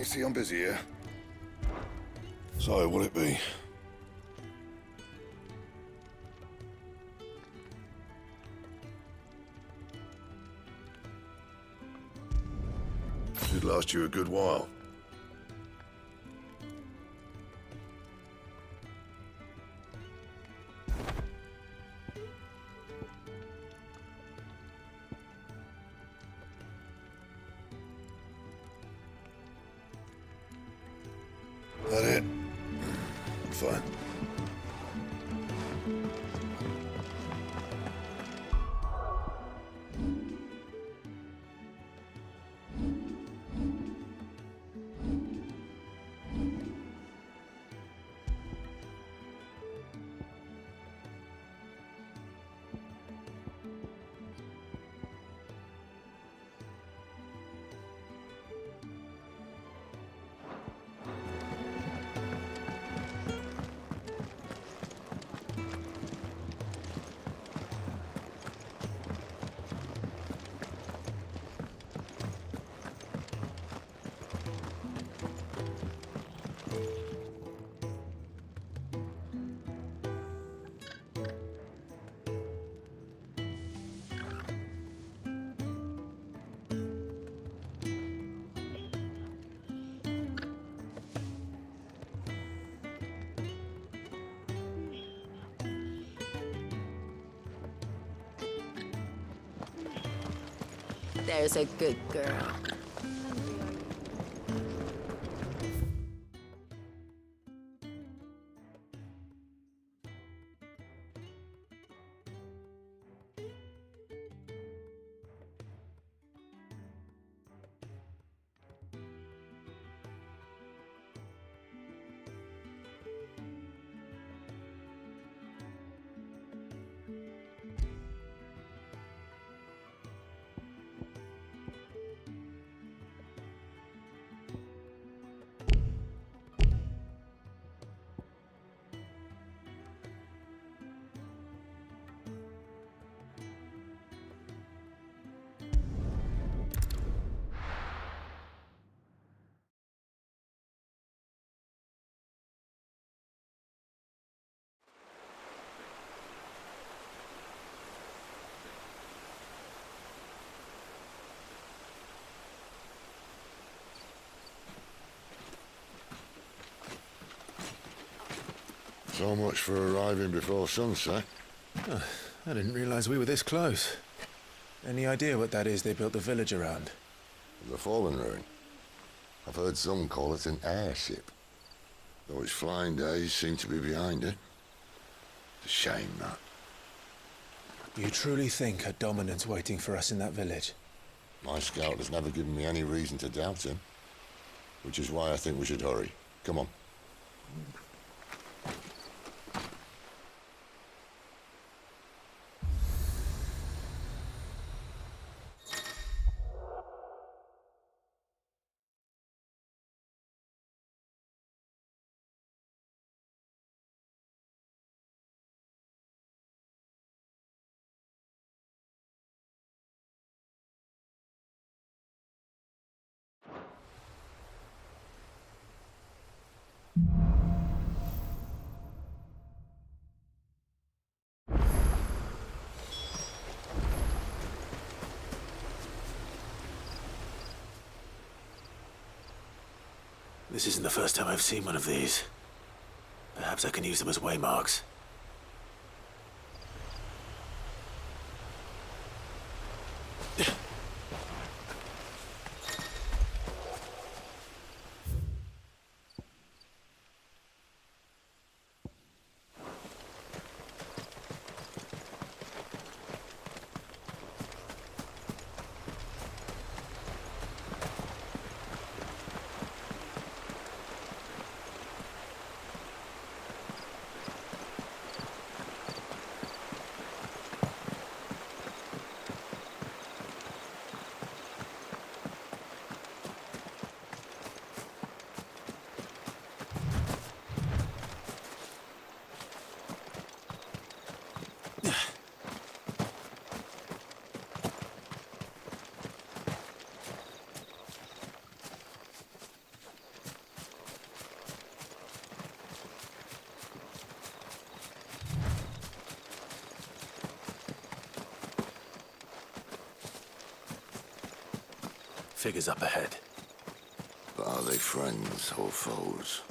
see I'm busy here. So, what'll it be? Should last you a good while. That it? Fine. There's a good girl. So much for arriving before sunset. Oh, I didn't realize we were this close. Any idea what that is they built the village around? The fallen ruin. I've heard some call it an airship. Though its flying days seem to be behind it. It's a shame, that. You truly think a dominant's waiting for us in that village? My scout has never given me any reason to doubt him. Which is why I think we should hurry. Come on. This isn't the first time I've seen one of these. Perhaps I can use them as waymarks. Figures up ahead. But are they friends or foes?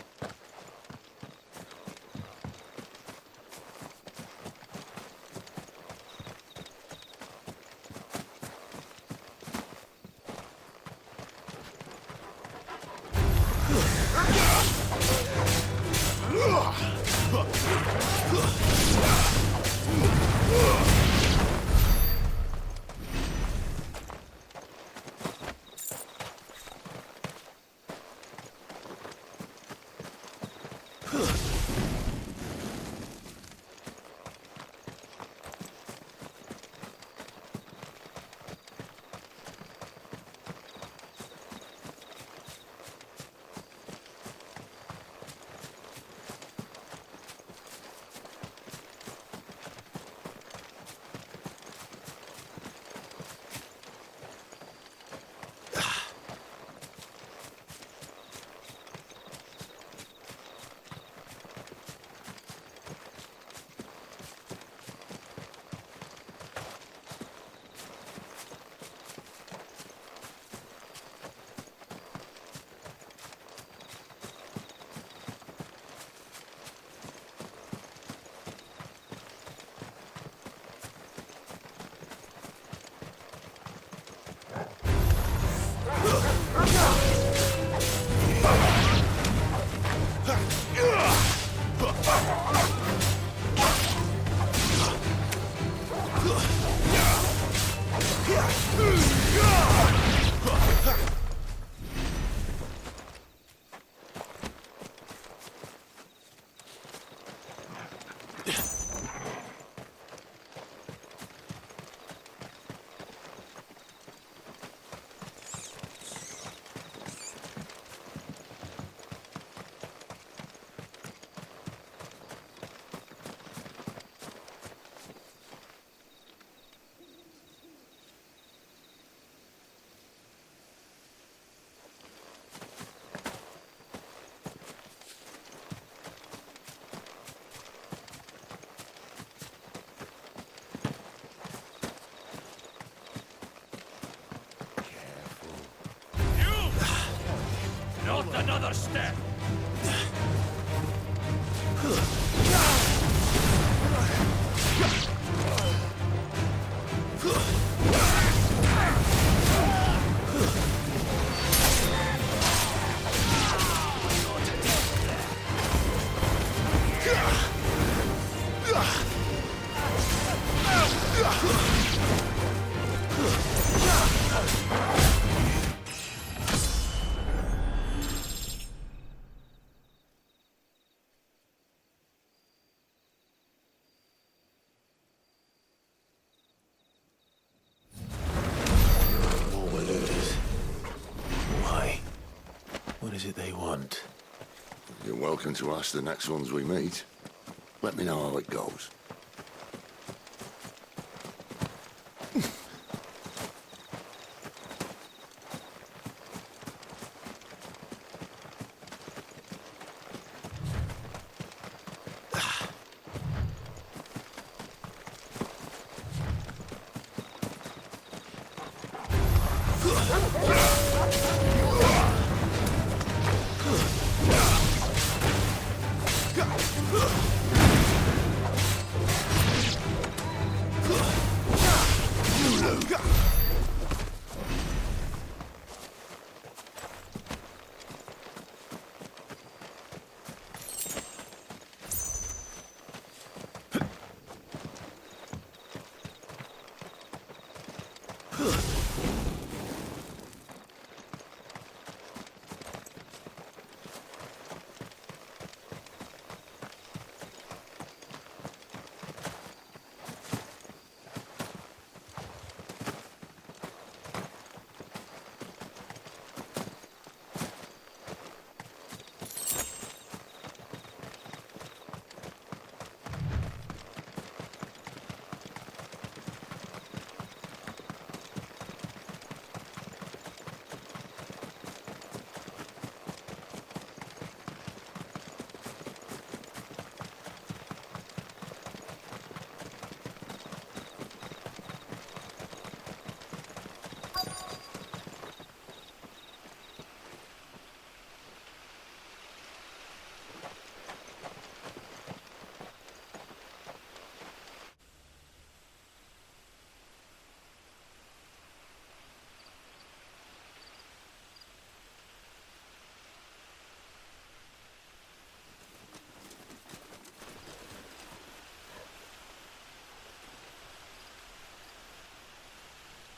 Not another step! More looters. Why? What is it they want? You're welcome to ask the next ones we meet. Let me know how it goes.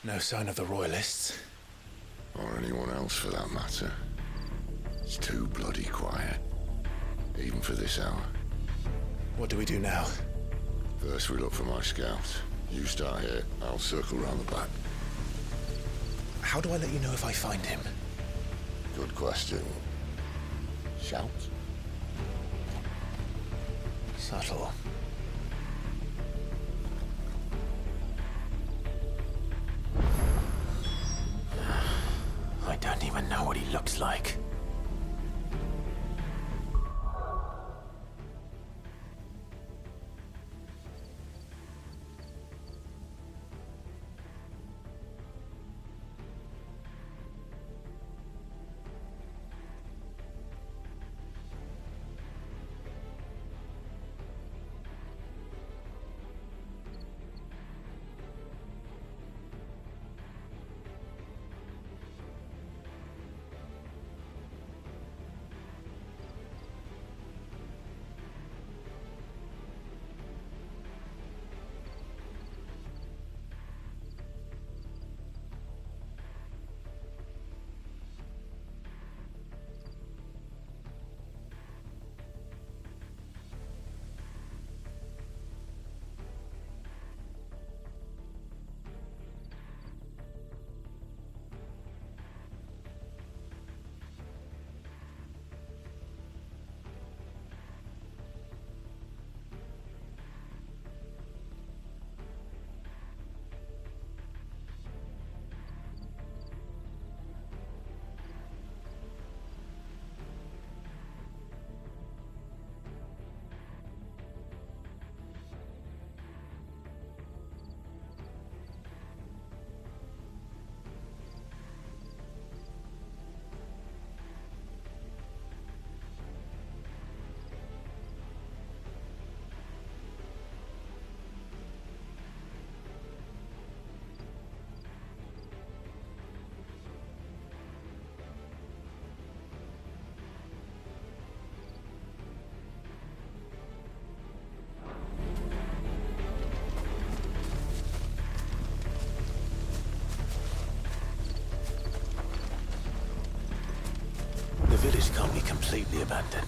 No sign of the Royalists. Or anyone else for that matter. It's too bloody quiet. Even for this hour. What do we do now? First we look for my scouts. You start here, I'll circle round the back. How do I let you know if I find him? Good question. Shout? Subtle. I don't even know what he looks like. The village can't be completely abandoned,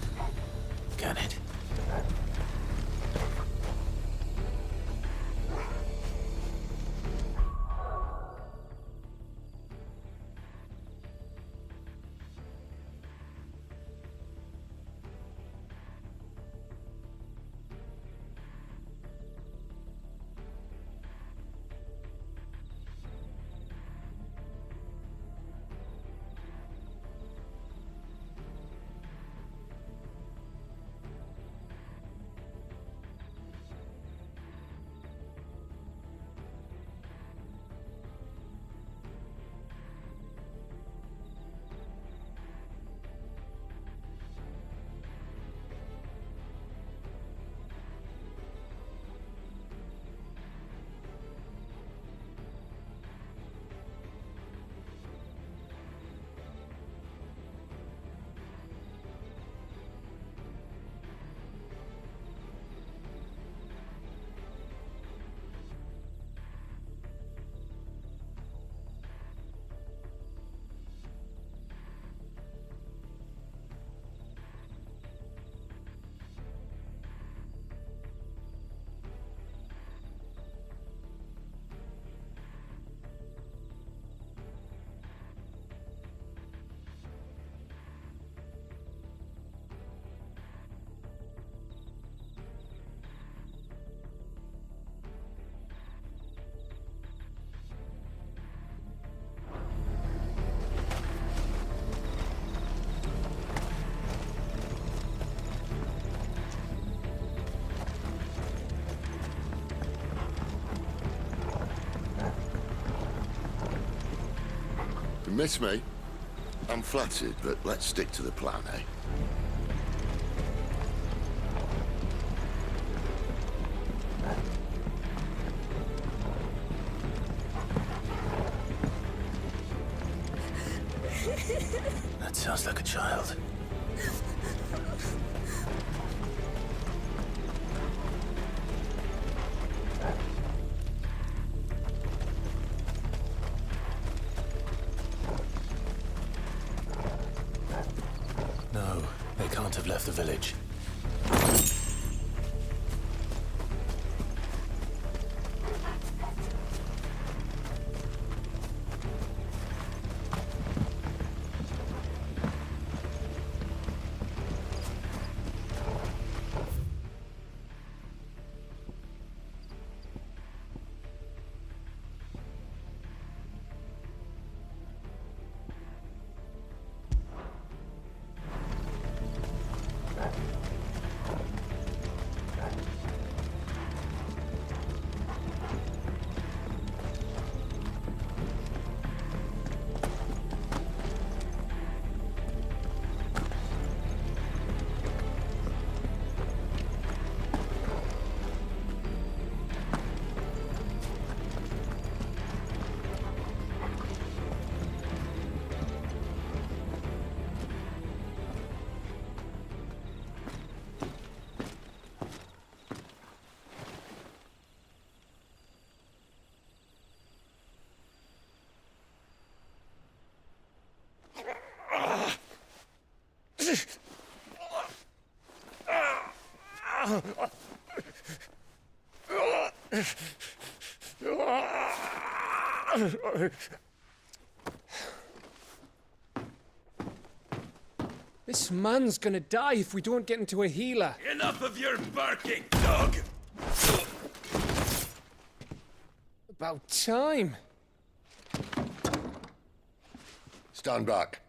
can it? Miss me? I'm flattered, but let's stick to the plan, eh? That sounds like a child. left the village. This man's gonna die if we don't get into a healer. Enough of your barking, dog! About time. Stand back.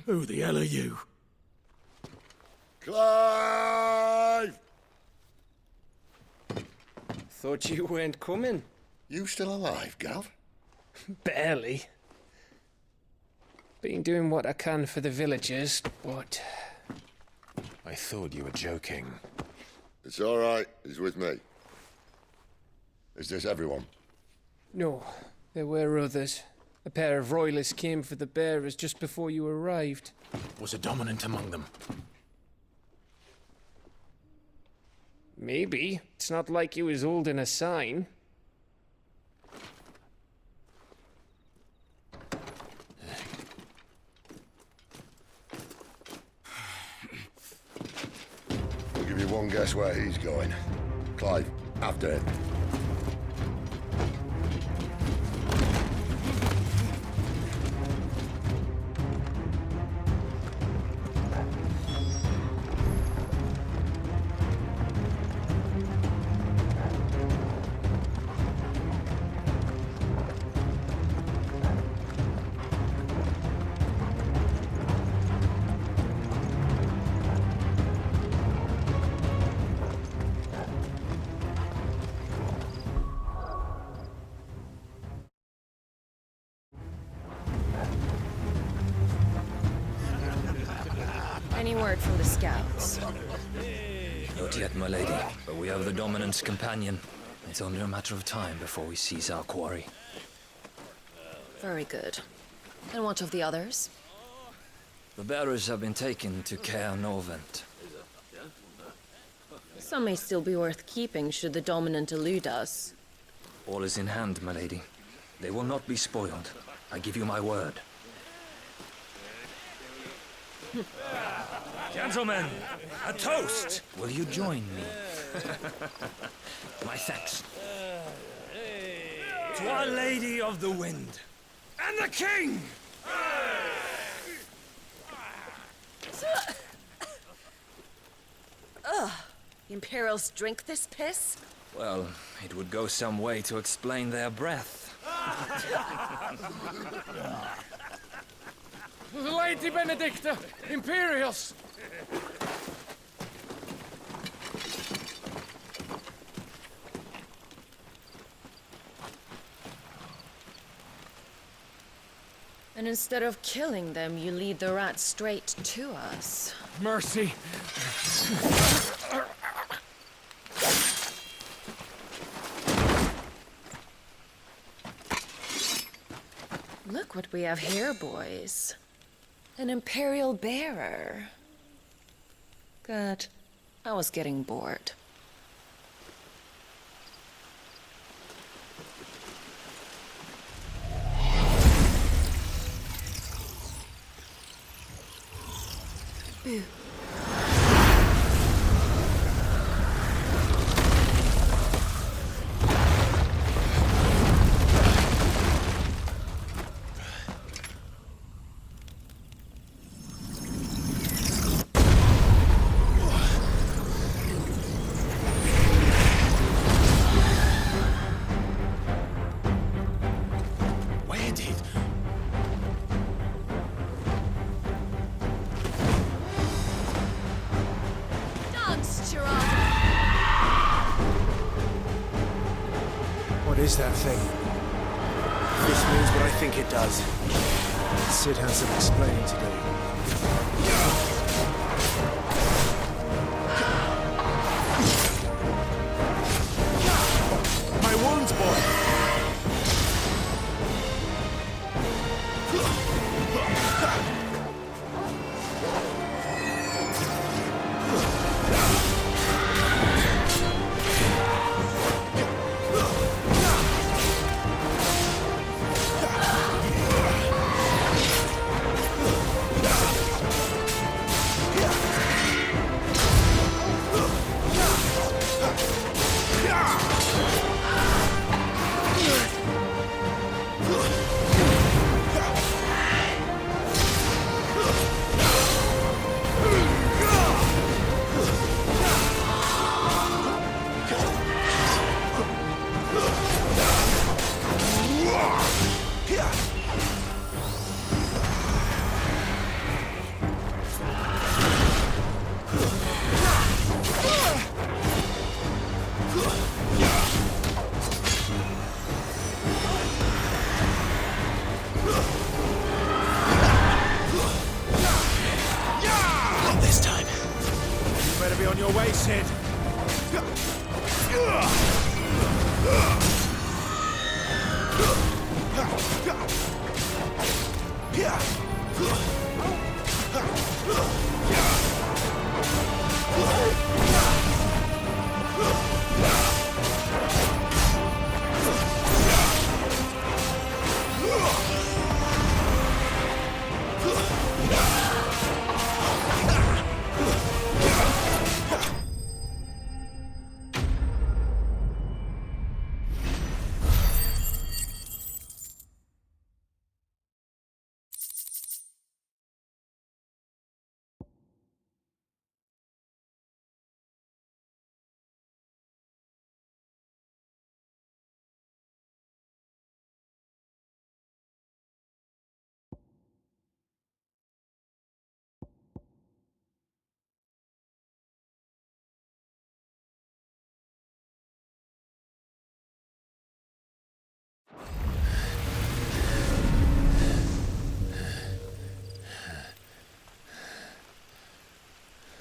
Who the hell are you? Clive! Thought you weren't coming. You still alive, Gav? Barely. Been doing what I can for the villagers, but... I thought you were joking. It's all right. He's with me. Is this everyone? No, there were others. A pair of royalists came for the bearers just before you arrived. Was a dominant among them? Maybe. It's not like he was holding a sign. I'll give you one guess where he's going. Clive, after him. Any word from the scouts? Not yet, my lady, but we have the dominant's companion. It's only a matter of time before we seize our quarry. Very good. And what of the others? The bearers have been taken to Caer Novent. Some may still be worth keeping should the dominant elude us. All is in hand, my lady. They will not be spoiled. I give you my word. Gentlemen, a toast! Will you join me? My thanks. To Our Lady of the Wind and the King! Ugh. The Imperials drink this piss? Well, it would go some way to explain their breath. Lady Benedicta! Imperials! And instead of killing them, you lead the rats straight to us. Mercy! Look what we have here, boys. An Imperial bearer. Good. I was getting bored. you? Where did... Dance, Gerard! What is that thing? This means what I think it does. Sid has some explaining to do. My wounds, boy! Not this time. You better be on your way, Sid.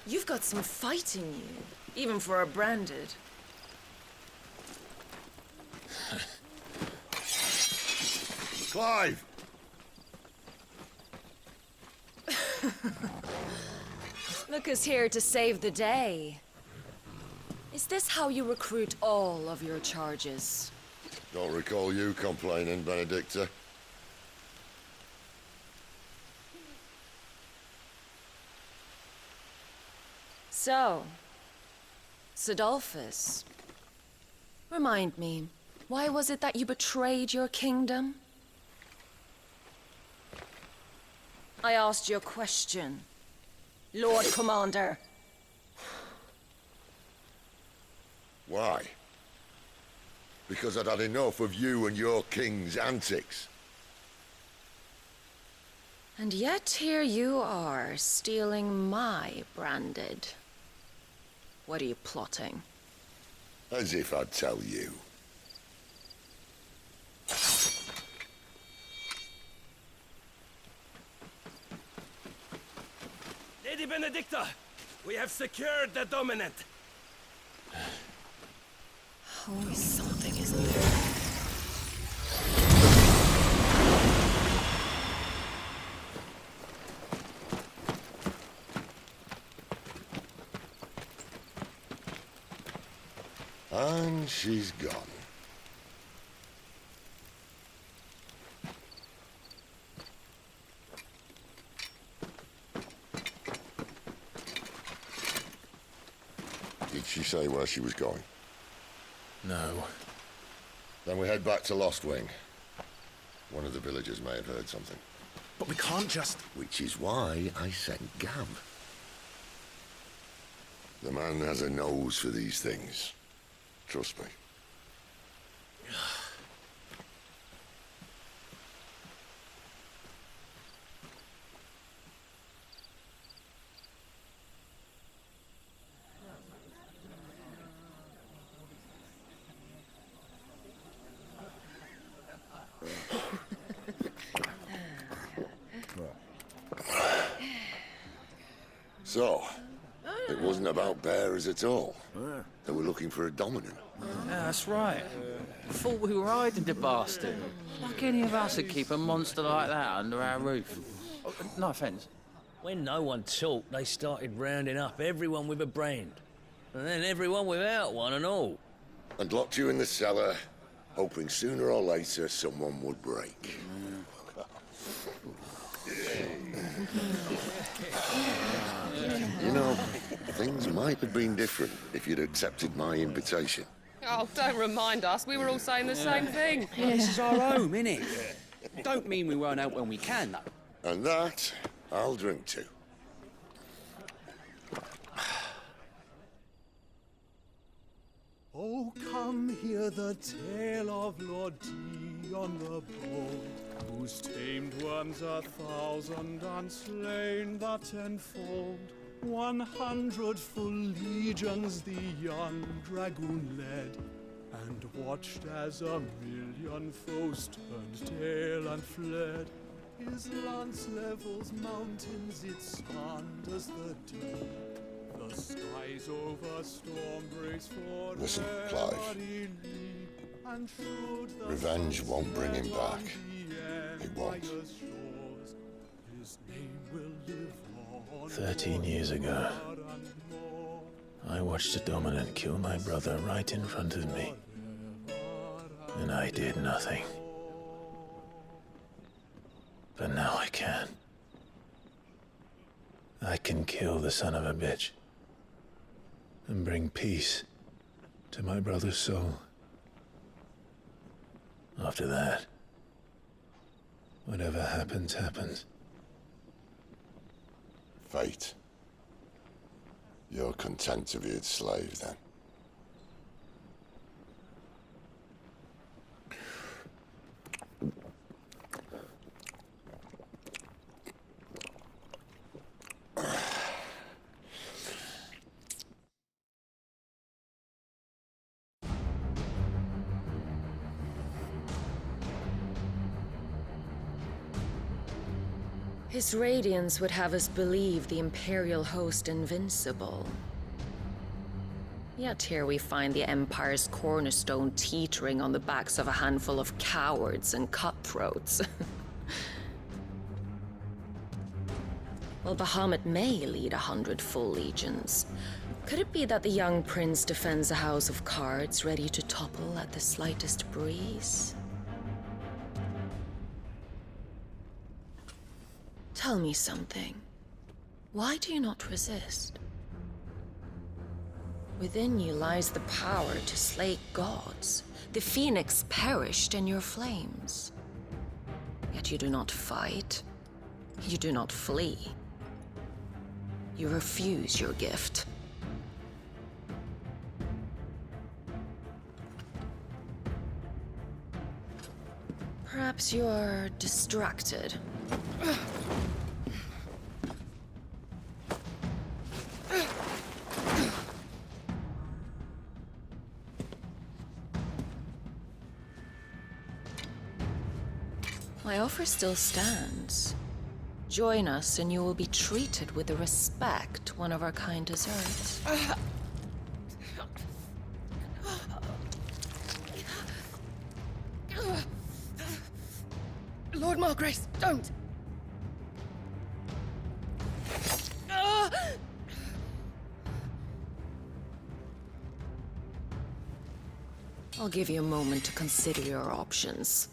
You've got some fight in you, even for a branded. Clive! Look who's here to save the day. Is this how you recruit all of your charges? Don't recall you complaining, Benedicta. So, Sidolphus, remind me, why was it that you betrayed your kingdom? I asked you a question, Lord Commander. Why? Because I'd had enough of you and your king's antics. And yet here you are, stealing my branded. What are you plotting? As if I'd tell you. Lady Benedicta, we have secured the dominant. Always something, isn't there? And she's gone. say where she was going? No. Then we head back to Lost Wing. One of the villagers may have heard something. But we can't just... Which is why I sent Gav. The man has a nose for these things. Trust me. So, it wasn't about bearers at all. They were looking for a dominant. Yeah, that's right. Thought we were hiding the bastard. Like any of us would keep a monster like that under our roof. Oh, no offence. When no one talked, they started rounding up everyone with a brand. And then everyone without one and all. And locked you in the cellar, hoping sooner or later someone would break. You know, things might have been different if you'd accepted my invitation. Oh, don't remind us. We were all saying the same thing. Yeah, this is our home, innit? Don't mean we won't out when we can, though. And that, I'll drink to. Oh, come hear the tale of Lord T on the bold, whose tamed ones 1,000 and slain the tenfold. 100 full legions the young dragoon led, and watched as 1,000,000 foes turned tail and fled. His lance levels mountains, it slanders the deep. The skies over storm breaks for Listen, Clive. Revenge won't bring him back. It won't. 13 years ago, I watched a dominant kill my brother right in front of me. And I did nothing. But now I can. I can kill the son of a bitch and bring peace to my brother's soul. After that, whatever happens, happens. Fate. You're content to be its slave, then? His radiance would have us believe the Imperial host invincible. Yet here we find the Empire's cornerstone teetering on the backs of a handful of cowards and cutthroats. Well, Bahamut may lead 100 full legions. Could it be that the young prince defends a house of cards ready to topple at the slightest breeze? Tell me something. Why do you not resist? Within you lies the power to slay gods. The phoenix perished in your flames. Yet you do not fight. You do not flee. You refuse your gift. Perhaps you're distracted. My offer still stands. Join us and you will be treated with the respect one of our kind deserves. Lord Margrace, don't! I'll give you a moment to consider your options.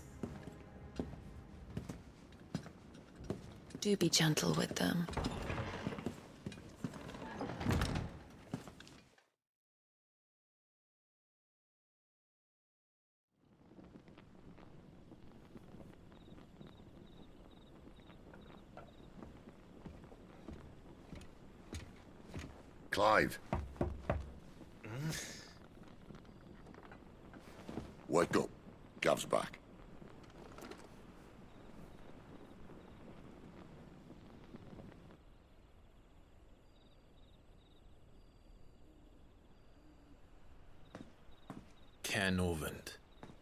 Do be gentle with them. Clive. Wake up. Gav's back. Caernarvon.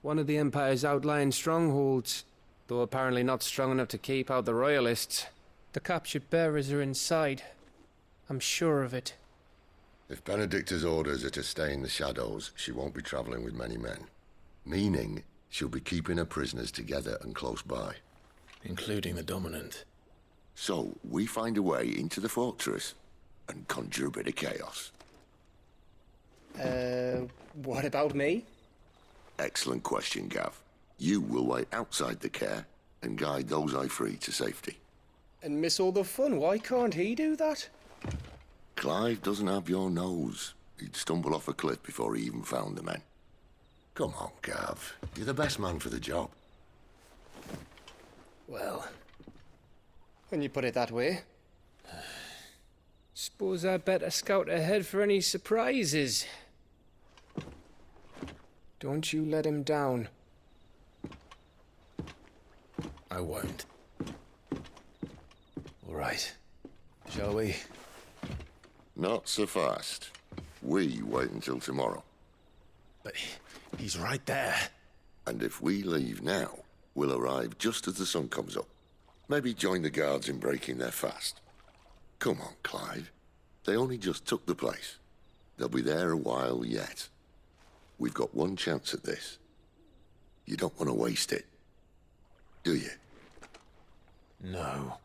One of the Empire's outlying strongholds, though apparently not strong enough to keep out the Royalists. The captured bearers are inside. I'm sure of it. If Benedicta's orders are to stay in the shadows, she won't be traveling with many men. Meaning, she'll be keeping her prisoners together and close by. Including the Dominant. So, we find a way into the fortress and conjure a bit of chaos. What about me? Excellent question, Gav. You will wait outside the care and guide those I free to safety. And miss all the fun. Why can't he do that? Clive doesn't have your nose. He'd stumble off a cliff before he even found the men. Come on, Gav. You're the best man for the job. Well, when you put it that way. Suppose I better scout ahead for any surprises. Don't you let him down. I won't. All right. Shall we? Not so fast. We wait until tomorrow. But he's right there. And if we leave now, we'll arrive just as the sun comes up. Maybe join the guards in breaking their fast. Come on, Clive. They only just took the place. They'll be there a while yet. We've got one chance at this. You don't want to waste it, do you? No.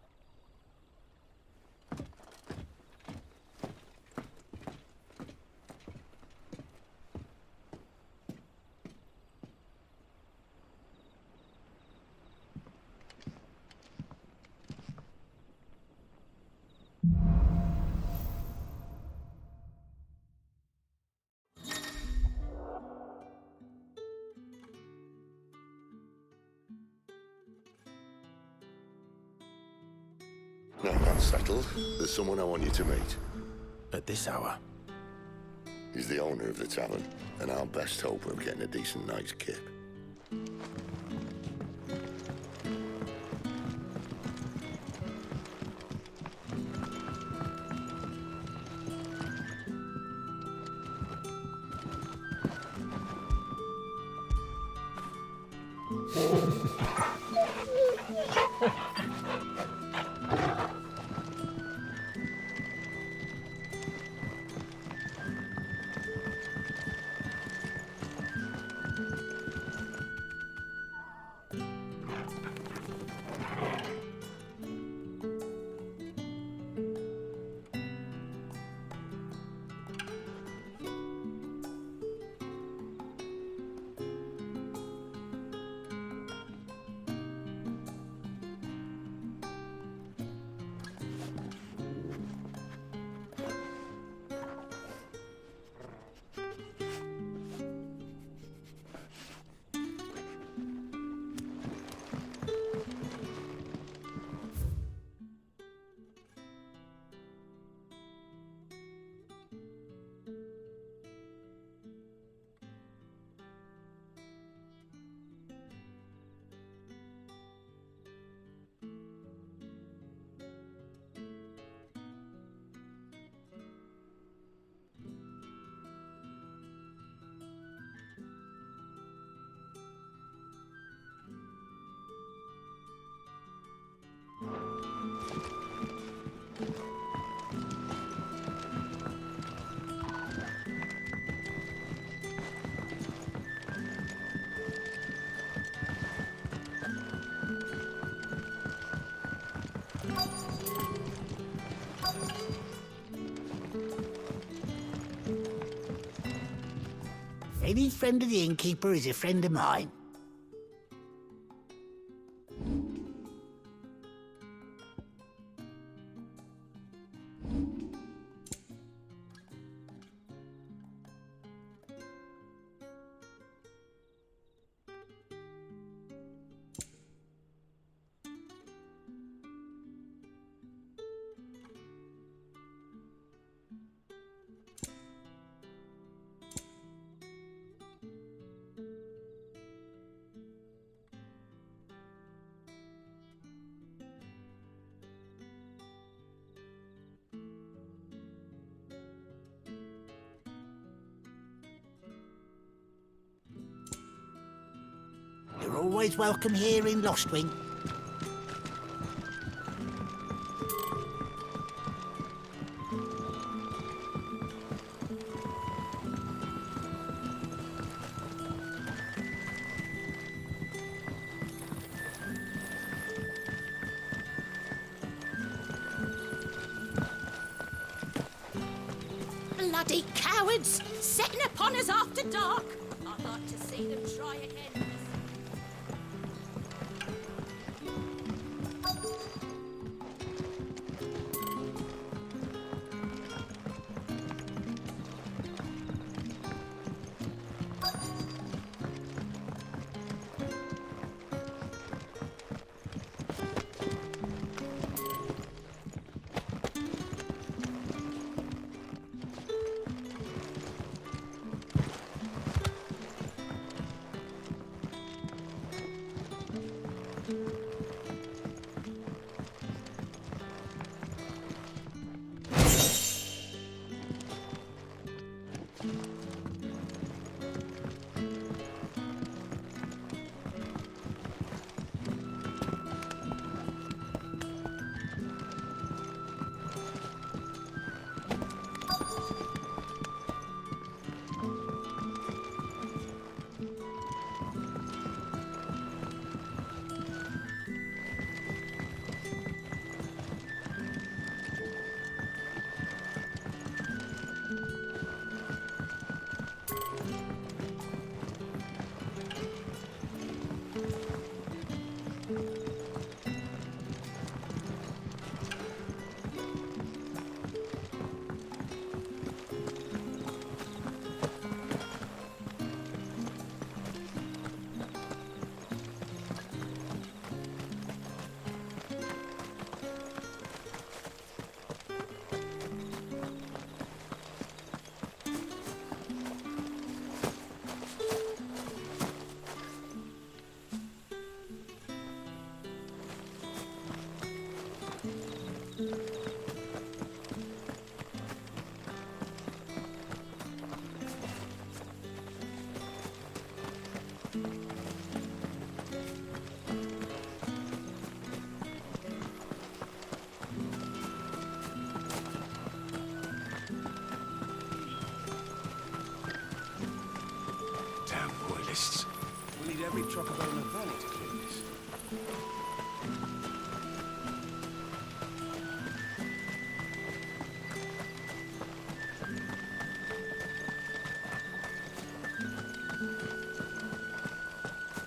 Now that's settled. There's someone I want you to meet. At this hour? He's the owner of the tavern, and our best hope of getting a decent night's kip. Any friend of the innkeeper is a friend of mine. You're always welcome here in Lostwing. Bloody cowards! Setting upon us after dark! I'd like to see them try again. We'll need every Orabelle in the valley to clear this.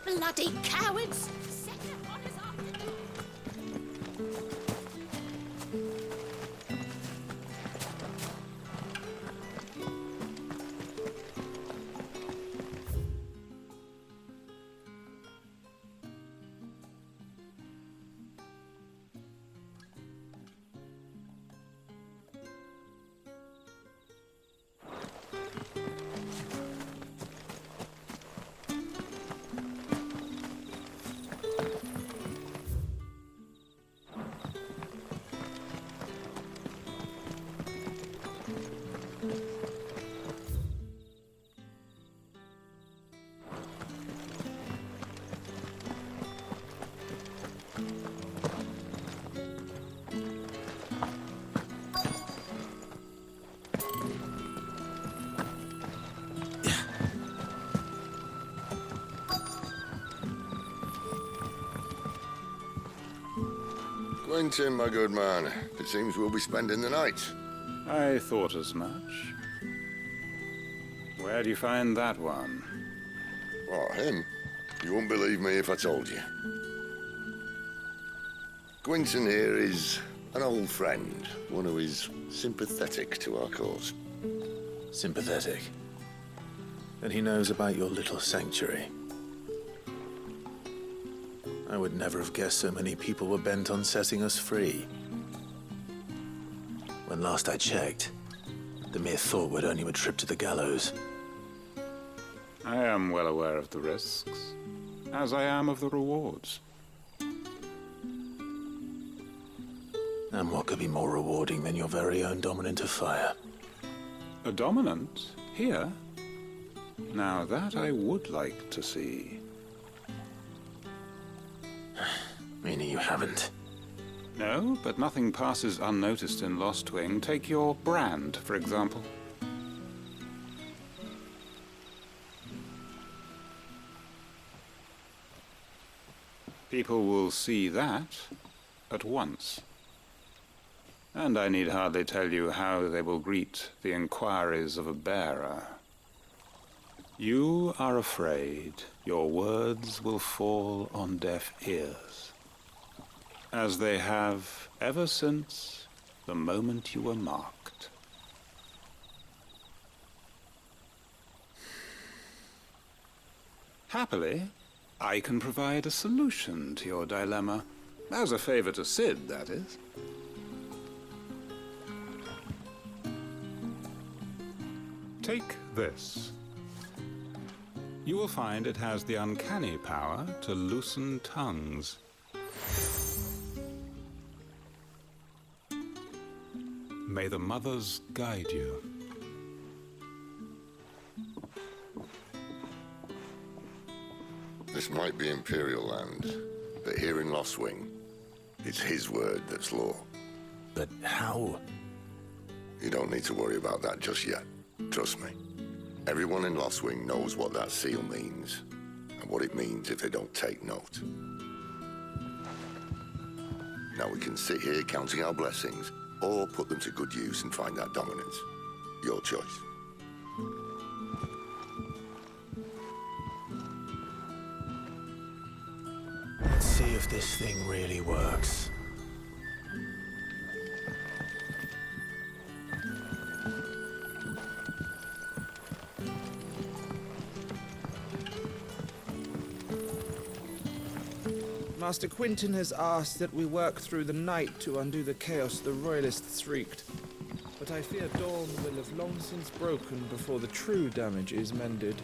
Bloody cowards! Setting upon us after dark! Quentin, my good man. It seems we'll be spending the night. I thought as much. Where do you find that one? What, him? You wouldn't believe me if I told you. Quentin here is an old friend, one who is sympathetic to our cause. Sympathetic? And he knows about your little sanctuary. I would never have guessed so many people were bent on setting us free. When last I checked, the mere thought would earn you a trip to the gallows. I am well aware of the risks, as I am of the rewards. And what could be more rewarding than your very own dominant of fire? A dominant? Here? Now that I would like to see. Meaning you haven't? No, but nothing passes unnoticed in Lostwing. Take your brand, for example. People will see that at once. And I need hardly tell you how they will greet the inquiries of a bearer. You are afraid your words will fall on deaf ears, as they have ever since the moment you were marked. Happily, I can provide a solution to your dilemma. As a favor to Sid, that is. Take this. You will find it has the uncanny power to loosen tongues. May the mothers guide you. This might be Imperial land, but here in Lostwing, it's his word that's law. But how? You don't need to worry about that just yet. Trust me. Everyone in Lostwing knows what that seal means, and what it means if they don't take note. Now we can sit here counting our blessings, or put them to good use and find that dominance. Your choice. Let's see if this thing really works. Master Quinton has asked that we work through the night to undo the chaos the Royalists wreaked. But I fear Dawn will have long since broken before the true damage is mended.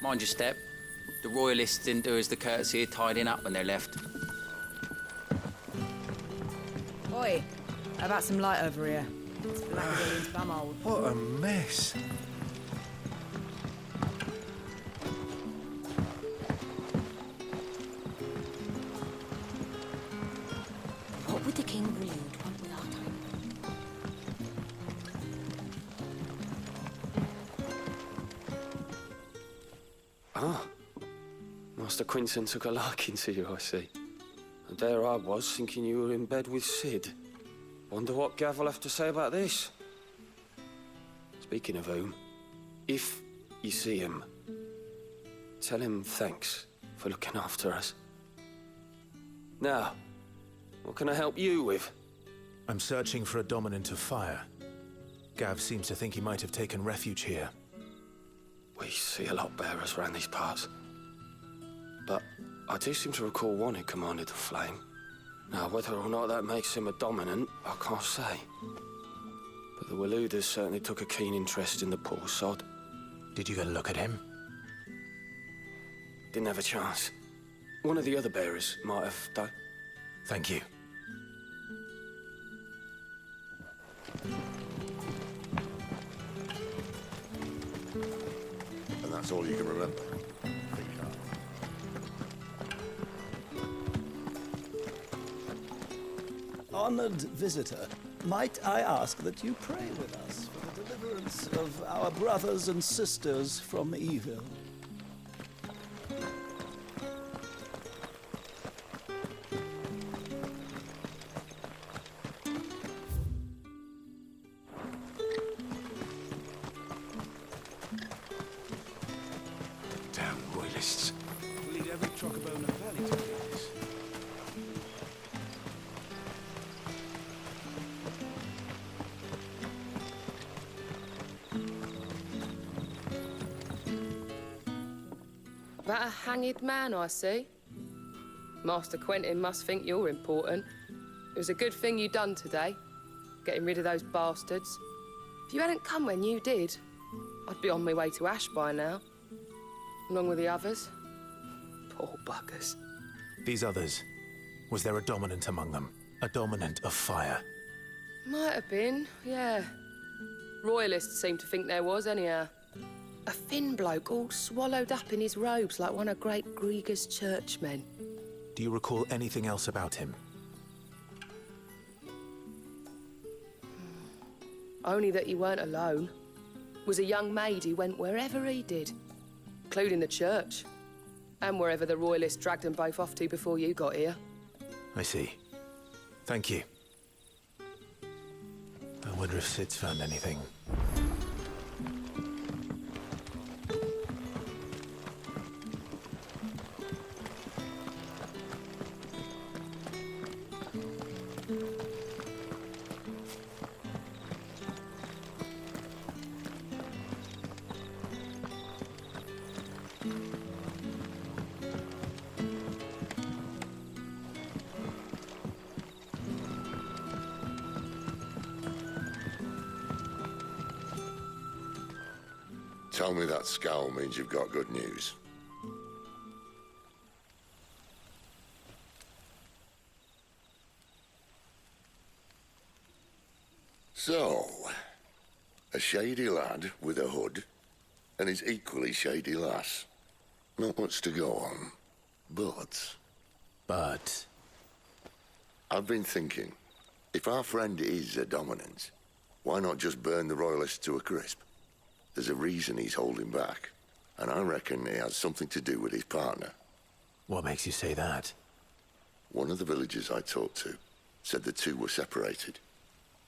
Mind your step. The Royalists didn't do us the courtesy of tidying up when they left. Oi, how about some light over here? It's Blackgate's bumhole. What a mess. What would the king Brood want with our time? Ah. Master Quinton took a liking to you, I see. And there I was, thinking you were in bed with Sid. Wonder what Gav will have to say about this. Speaking of whom, if you see him, tell him thanks for looking after us. Now, what can I help you with? I'm searching for a dominant of fire. Gav seems to think he might have taken refuge here. We see a lot bearers around these parts. But I do seem to recall one who commanded the flame. Now, whether or not that makes him a dominant, I can't say. But the Waluders certainly took a keen interest in the poor sod. Did you get a look at him? Didn't have a chance. One of the other bearers might have, though. Thank you. And that's all you can remember? Honored visitor, might I ask that you pray with us for the deliverance of our brothers and sisters from evil? Damn royalists. We'll need every Trocobone and Valley to do this. That a hanged man, I see. Master Quentin must think you're important. It was a good thing you done today, getting rid of those bastards. If you hadn't come when you did, I'd be on my way to Ash by now, along with the others. Poor buggers. These others, was there a dominant among them? A dominant of fire? Might have been, yeah. Royalists seem to think there was, anyhow. A thin bloke all swallowed up in his robes like one of Great Grieger's churchmen. Do you recall anything else about him? Only that he weren't alone. Was a young maid who went wherever he did, including the church, and wherever the Royalists dragged them both off to before you got here. I see. Thank you. I wonder if Sid's found anything. Tell me that scowl means you've got good news. So, a shady lad with a hood, and his equally shady lass. Not much to go on, but... But? I've been thinking, if our friend is a dominant, why not just burn the Royalists to a crisp? There's a reason he's holding back, and I reckon it has something to do with his partner. What makes you say that? One of the villagers I talked to said the two were separated.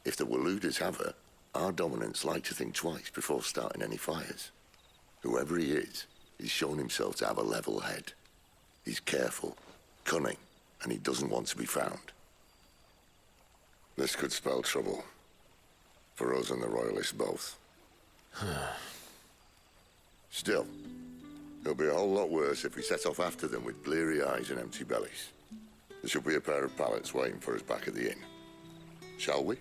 If the Waluders have her, our dominants like to think twice before starting any fires. Whoever he is, he's shown himself to have a level head. He's careful, cunning, and he doesn't want to be found. This could spell trouble. For us and the Royalists both. Still, it'll be a whole lot worse if we set off after them with bleary eyes and empty bellies. There should be a pair of pallets waiting for us back at the inn. Shall we?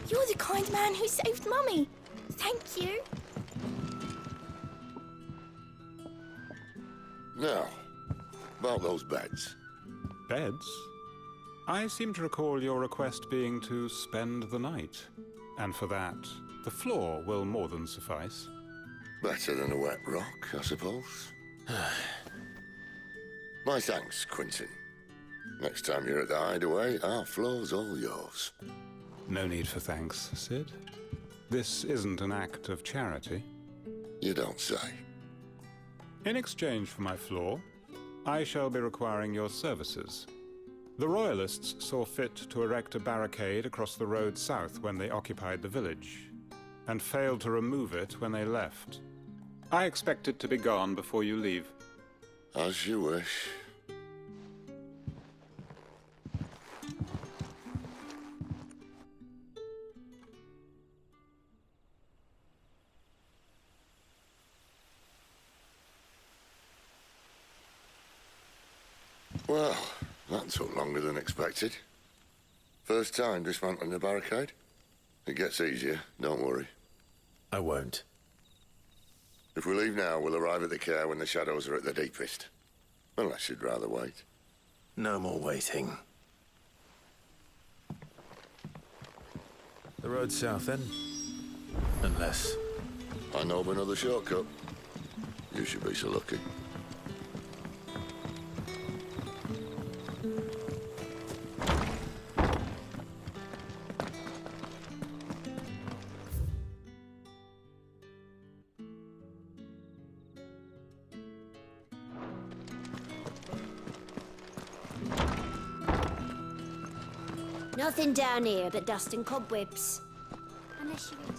You're the kind man who saved Mummy. Thank you. Now, about those beds. Beds? I seem to recall your request being to spend the night. And for that, the floor will more than suffice. Better than a wet rock, I suppose. My thanks, Quinton. Next time you're at the hideaway, our floor's all yours. No need for thanks, Sid. This isn't an act of charity. You don't say. In exchange for my floor, I shall be requiring your services. The Royalists saw fit to erect a barricade across the road south when they occupied the village, and failed to remove it when they left. I expect it to be gone before you leave. As you wish. Well, that took longer than expected. First time dismantling the barricade? It gets easier, don't worry. I won't. If we leave now, we'll arrive at the care when the shadows are at their deepest. Unless you'd rather wait. No more waiting. The road south, then? Unless... I know of another shortcut. You should be so lucky. Nothing down here but dust and cobwebs. Unless you eat it.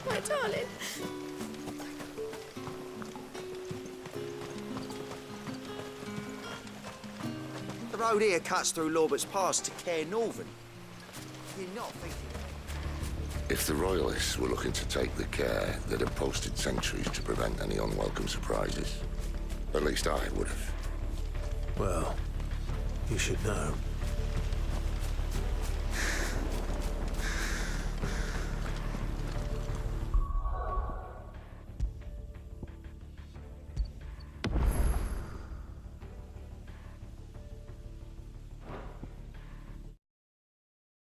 My darling. The road here cuts through Lorbert's Pass to Care Northern. You're not thinking... If the Royalists were looking to take the care, they'd have posted sentries to prevent any unwelcome surprises. At least I would have. Well, you should know.